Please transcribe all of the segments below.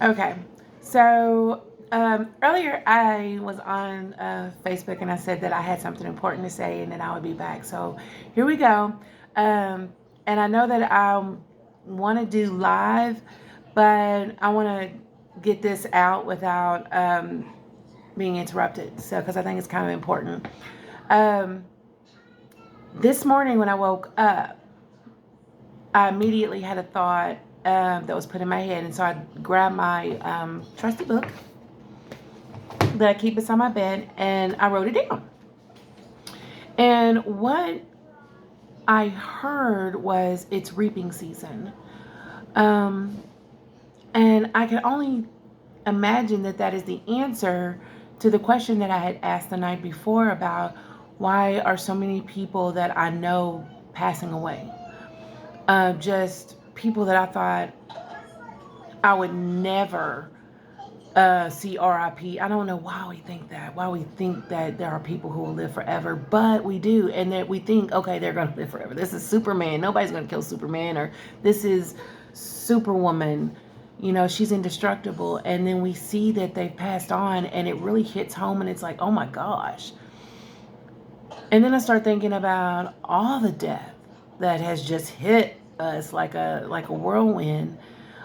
Okay. So earlier I was on Facebook and I said that I had something important to say and that I would be back. So here we go. Um, and I know that I want to do live, but I want to get this out without being interrupted. So, because I think it's kind of important. Um, this morning when I woke up, I immediately had a thought that was put in my head. And so I grabbed my trusty book that I keep beside my bed and I wrote it down. And what I heard was it's reaping season. Um, and I can only imagine that that is the answer to the question that I had asked the night before about why are so many people that I know passing away? Just people that I thought I would never see RIP. I don't know why we think that. Why we think that there are people who will live forever, but we do, and that we think, okay, they're going to live forever. This is Superman. Nobody's going to kill Superman, or this is Superwoman. You know, she's indestructible, and then we see that they've passed on, and it really hits home, and it's like, oh my gosh. And then I start thinking about all the death that has just hit us like a whirlwind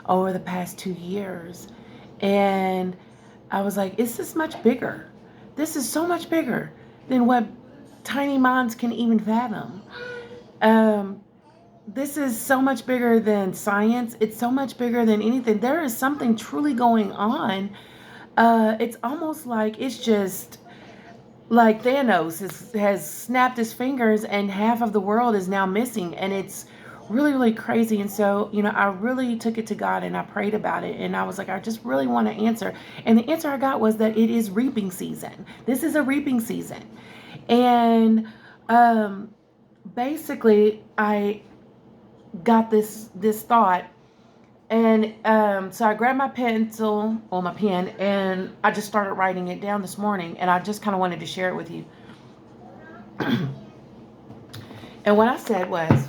over the past 2 years. And I was like, is this much bigger? This is so much bigger than what tiny minds can even fathom. This is so much bigger than science. It's so much bigger than anything. There is something truly going on. It's almost like it's just like Thanos has snapped his fingers and half of the world is now missing. And it's really, really crazy. And so, you know, I really took it to God and I prayed about it. And I was like, I just really want to answer. And the answer I got was that it is reaping season. This is a reaping season. And basically, I got this thought. And so I grabbed my pencil or my pen and I just started writing it down this morning. And I just kind of wanted to share it with you. And what I said was,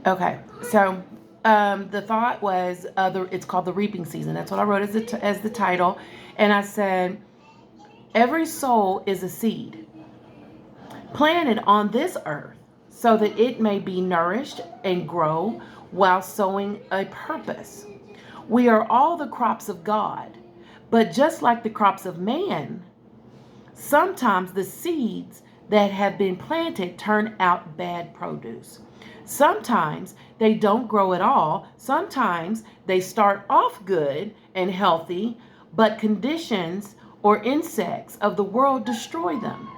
okay, so the thought was it's called the reaping season. That's what I wrote as the title. And I said, every soul is a seed planted on this earth so that it may be nourished and grow while sowing a purpose. We are all the crops of God, but just like the crops of man, sometimes the seeds that have been planted turn out bad produce. Sometimes they don't grow at all. Sometimes they start off good and healthy, but conditions or insects of the world destroy them.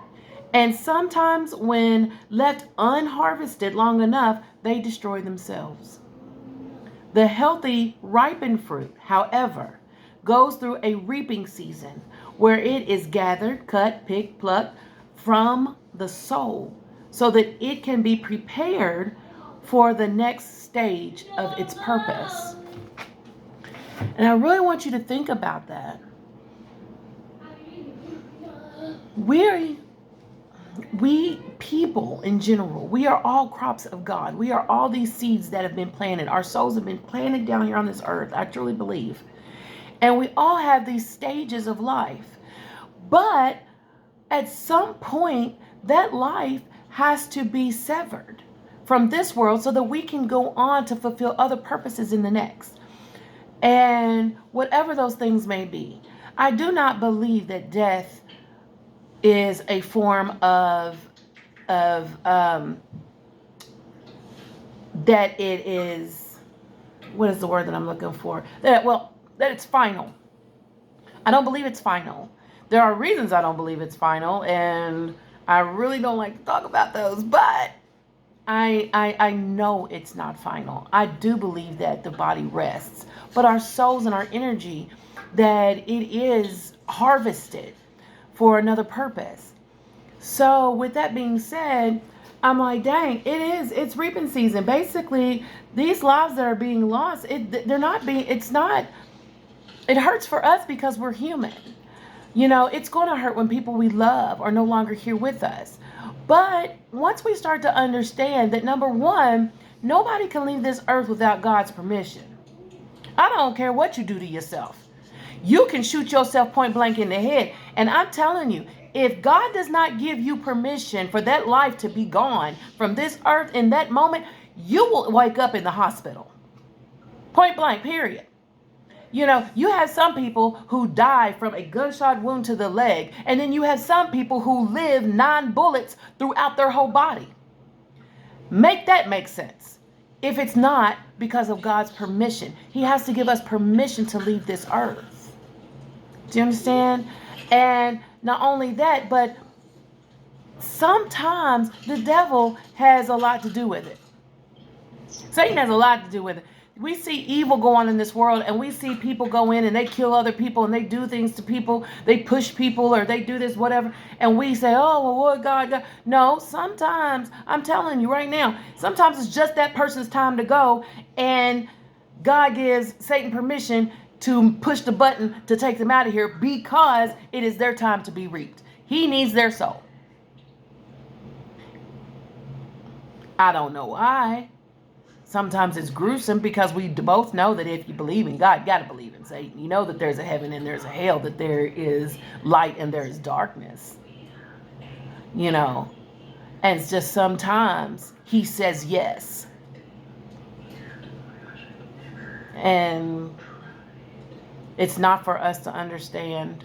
And sometimes when left unharvested long enough, they destroy themselves. The healthy, ripened fruit, however, goes through a reaping season where it is gathered, cut, picked, plucked from the soul so that it can be prepared for the next stage of its purpose. And I really want you to think about that. We people in general, we are all crops of God. We are all these seeds that have been planted. Our souls have been planted down here on this earth, I truly believe. And we all have these stages of life. But at some point, that life has to be severed from this world so that we can go on to fulfill other purposes in the next. And whatever those things may be, I do not believe that death is a form of that it is, what is the word that I'm looking for? That it's final. I don't believe it's final. There are reasons I don't believe it's final, and I really don't like to talk about those, but I know it's not final. I do believe that the body rests, but our souls and our energy, that it is harvested for another purpose. So with that being said, I'm like, dang, it's reaping season. Basically, these lives that are being lost, it hurts for us because we're human. You know, it's going to hurt when people we love are no longer here with us. But once we start to understand that, number one, Nobody can leave this earth without God's permission. I don't care what you do to yourself. You can shoot yourself point blank in the head. And I'm telling you, if God does not give you permission for that life to be gone from this earth in that moment, you will wake up in the hospital. Point blank, period. You know, you have some people who die from a gunshot wound to the leg, and then you have some people who live 9 bullets throughout their whole body. Make that make sense. If it's not because of God's permission, He has to give us permission to leave this earth. Do you understand? And not only that, but sometimes the devil has a lot to do with it. Satan has a lot to do with it. We see evil go on in this world, and we see people go in and they kill other people and they do things to people. They push people or they do this, whatever. And we say, oh, well, what God? No, sometimes, I'm telling you right now, sometimes it's just that person's time to go, and God gives Satan permission to push the button to take them out of here because it is their time to be reaped. He needs their soul. I don't know why. Sometimes it's gruesome because we both know that if you believe in God, you got to believe in Satan. You know that there's a heaven and there's a hell, that there is light and there is darkness. You know, and it's just sometimes he says yes. And it's not for us to understand.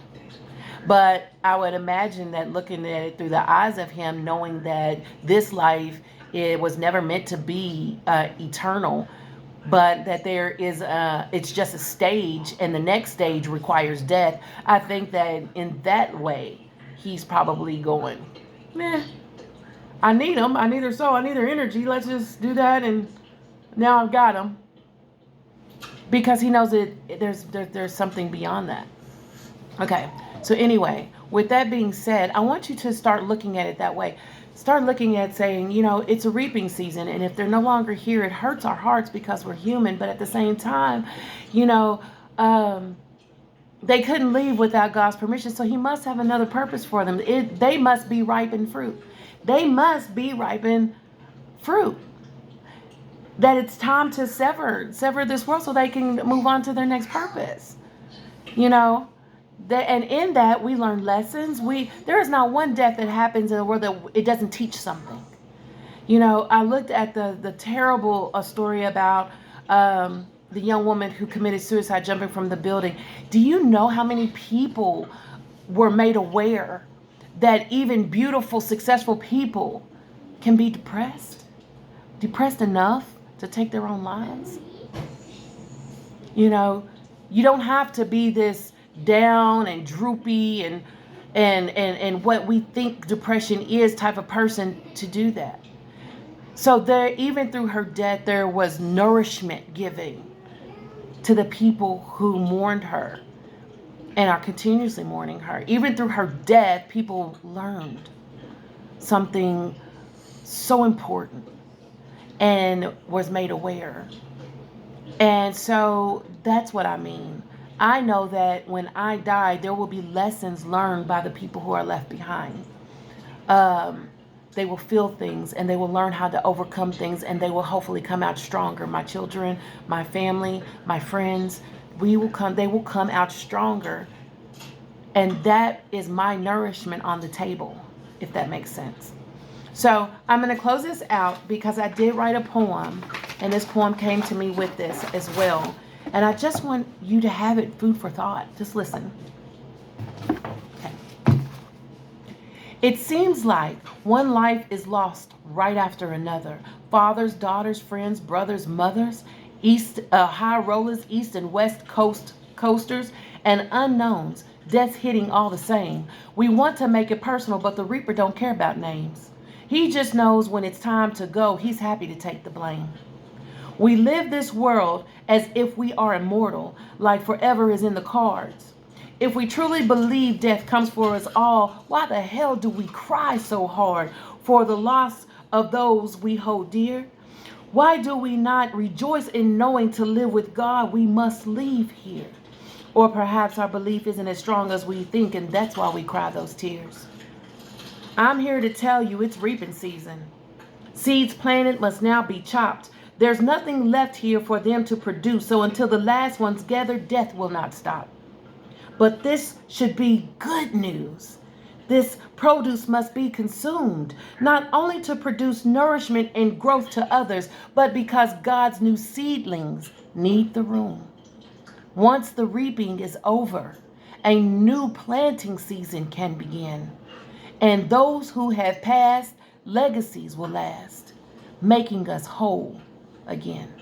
But I would imagine that looking at it through the eyes of him, knowing that this life, it was never meant to be eternal, but that there is it's just a stage, and the next stage requires death. I think that in that way, he's probably going, meh, I need them. I need their soul. I need their energy. Let's just do that, and now I've got them. Because he knows that there's something beyond that. Okay, so anyway, with that being said, I want you to start looking at it that way. Start looking at saying, you know, it's a reaping season, and if they're no longer here, it hurts our hearts because we're human. But at the same time, you know, they couldn't leave without God's permission, so he must have another purpose for them. They must be ripened fruit. They must be ripened fruit. That it's time to sever this world so they can move on to their next purpose. You know, and in that we learn lessons. There is not one death that happens in the world that it doesn't teach something. You know, I looked at the terrible story about the young woman who committed suicide jumping from the building. Do you know how many people were made aware that even beautiful, successful people can be depressed enough to take their own lives? You know, you don't have to be this down and droopy and what we think depression is type of person to do that. So there, even through her death, there was nourishment giving to the people who mourned her and are continuously mourning her. Even through her death, people learned something so important and was made aware. And so that's what I mean. I know that when I die, there will be lessons learned by the people who are left behind. They will feel things and they will learn how to overcome things, and they will hopefully come out stronger. My children, my family, my friends, they will come out stronger. And that is my nourishment on the table, if that makes sense. So I'm going to close this out because I did write a poem, and this poem came to me with this as well. And I just want you to have it, food for thought. Just listen. Okay. It seems like one life is lost right after another. Fathers, daughters, friends, brothers, mothers, high rollers, east and west coasters, and unknowns. Death's hitting all the same. We want to make it personal, but the Reaper don't care about names. He just knows when it's time to go, he's happy to take the blame. We live this world as if we are immortal, like forever is in the cards. If we truly believe death comes for us all, why the hell do we cry so hard for the loss of those we hold dear? Why do we not rejoice in knowing to live with God we must leave here? Or perhaps our belief isn't as strong as we think, and that's why we cry those tears. I'm here to tell you it's reaping season. Seeds planted must now be chopped. There's nothing left here for them to produce. So until the last one's gathered, death will not stop. But this should be good news. This produce must be consumed, not only to produce nourishment and growth to others, but because God's new seedlings need the room. Once the reaping is over, a new planting season can begin. And those who have passed, legacies will last, making us whole again.